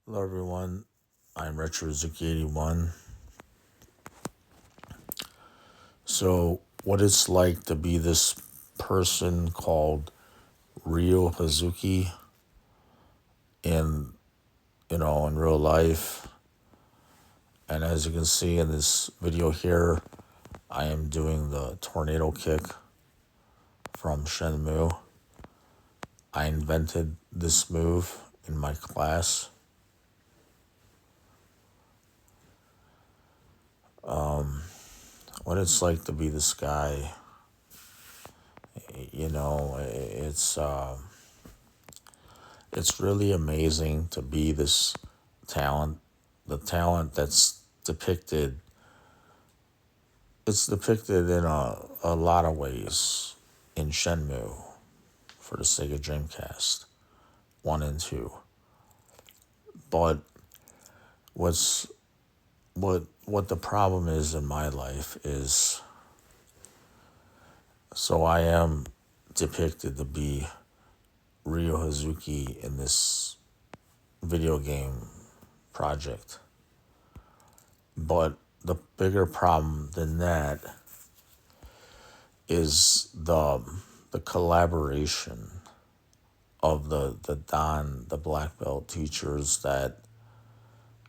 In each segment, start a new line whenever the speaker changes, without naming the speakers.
Hello, everyone. I'm Ryo Hazuki 81. So, what it's like to be this person called Ryo Hazuki in in real life. And as you can see in this video here, I am doing the tornado kick from Shenmue. I invented this move in my class. What it's like to be this guy, it's really amazing to be this talent. The talent that's depicted, it's depicted in a lot of ways in Shenmue for the Sega Dreamcast 1 and 2. But what's what the problem is in my life is, so I am depicted to be Ryo Hazuki in this video game project. But the bigger problem than that is the collaboration of the black belt teachers that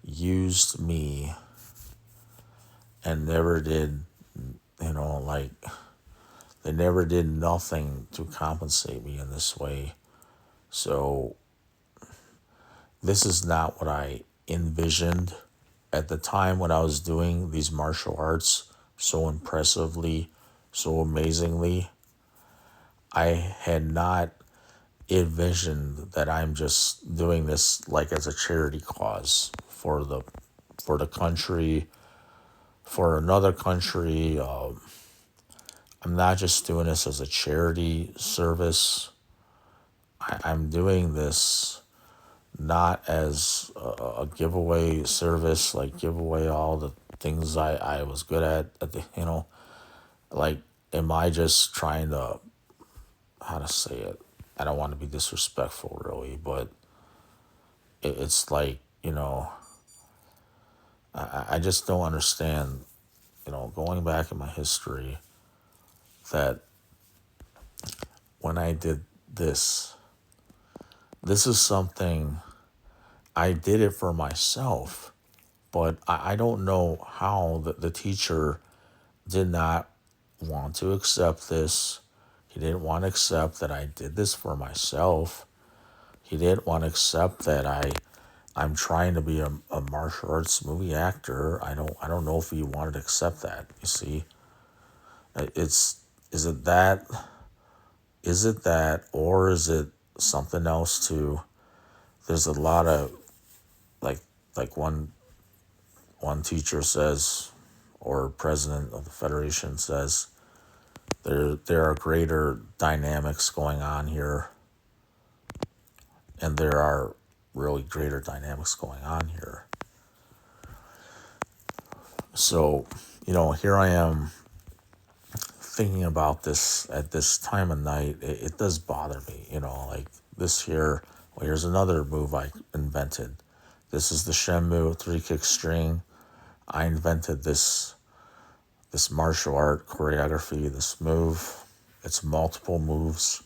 used me and never did, like, they never did nothing to compensate me in this way. So this is not what I envisioned at the time when I was doing these martial arts so impressively, so amazingly. I had not envisioned that I'm just doing this like as a charity cause for the country, for another country. I'm not just doing this as a charity service. I'm doing this not as a giveaway service, like give away all the things I was good at like, am I just trying to, how to say it? I don't want to be disrespectful really, but it's like, I just don't understand, going back in my history, that when I did this, this is something I did it for myself, but I don't know how the teacher did not want to accept this. He didn't want to accept that I did this for myself. He didn't want to accept that I'm trying to be a martial arts movie actor. I don't know if he wanted to accept that. You see, it's is it that or is it something else too? There's a lot of, like one teacher says, or president of the federation says, there are greater dynamics going on here, and there are really greater dynamics going on here. So, here I am thinking about this at this time of night. It does bother me, like this here. Well, here's another move I invented. This is the Shenmue 3 kick string. I invented this martial art choreography, this move. It's multiple moves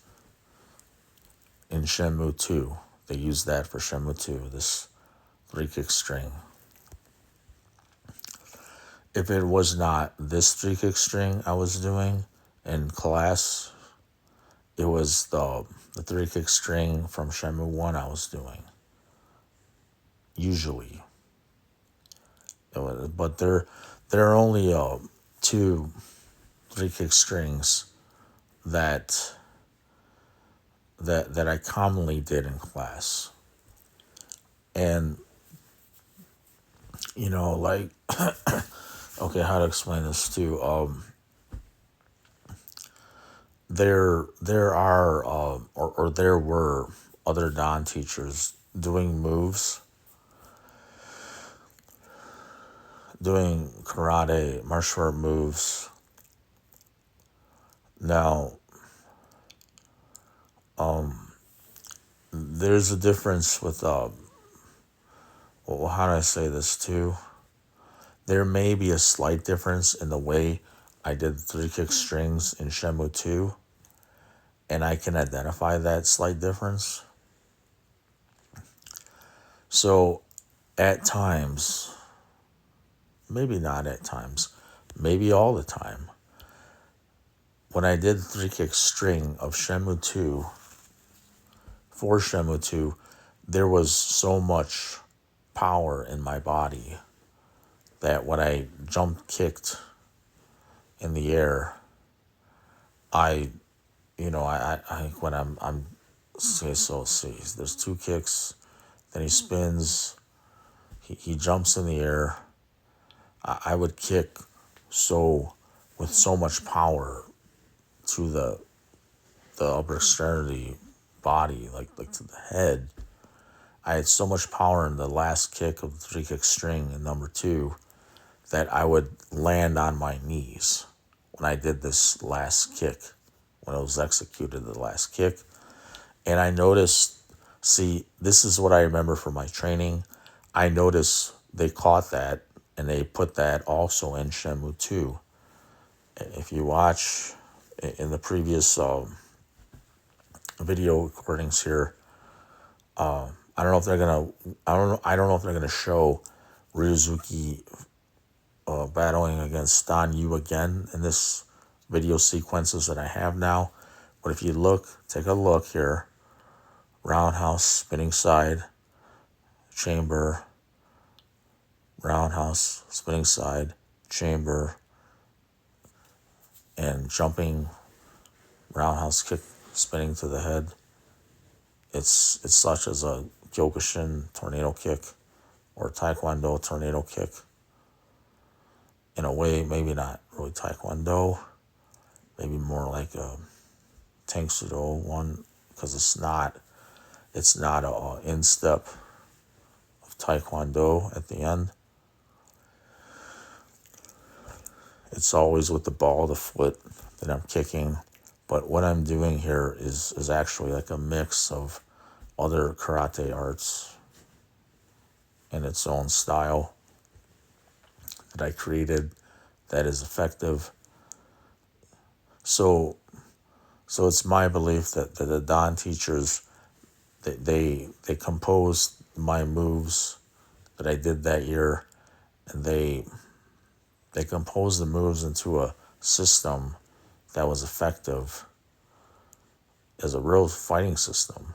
in Shenmue 2. They used that for Shenmue 2, this 3 kick string. If it was not this 3 kick string I was doing in class, it was the 3 kick string from Shenmue 1 I was doing. Usually. But there are only two 3 kick strings that I commonly did in class. And like, okay, how to explain this too? There are or there were other non-teachers doing moves, doing karate, martial art moves. Now, there's a difference with Well, how do I say this too? There may be a slight difference in the way I did three kick strings in Shenmue II, and I can identify that slight difference. So at times, maybe not at times, maybe all the time, when I did three kick string of Shenmue II, for Shenmue II, there was so much power in my body that when I jump kicked in the air, I, when I'm, see, there's two kicks, then he spins, he jumps in the air. I would kick so, with so much power to the upper extremity body, like to the head. I had so much power in the last kick of the three kick string in number two that I would land on my knees when I did this last kick, when it was executed, the last kick. And I noticed, see, this is what I remember from my training. I noticed they caught that and they put that also in Shenmue 2. If you watch in the previous video recordings here, I don't know if they're gonna, I don't know if they're gonna show Ryo Hazuki battling against Don Yu again in this video sequences that I have now. But if you look, take a look here. Roundhouse, spinning side, chamber, roundhouse, spinning side, chamber, and jumping roundhouse kick, spinning to the head. It's such as a Kyokushin tornado kick or Taekwondo tornado kick. In a way, maybe not really Taekwondo, maybe more like a Tang Sudo one, because it's not a instep of Taekwondo at the end. It's always with the ball of the foot that I'm kicking. But what I'm doing here is actually like a mix of other karate arts in its own style that I created that is effective. So it's my belief that the Dan teachers, they composed my moves that I did that year, and they composed the moves into a system that was effective as a real fighting system.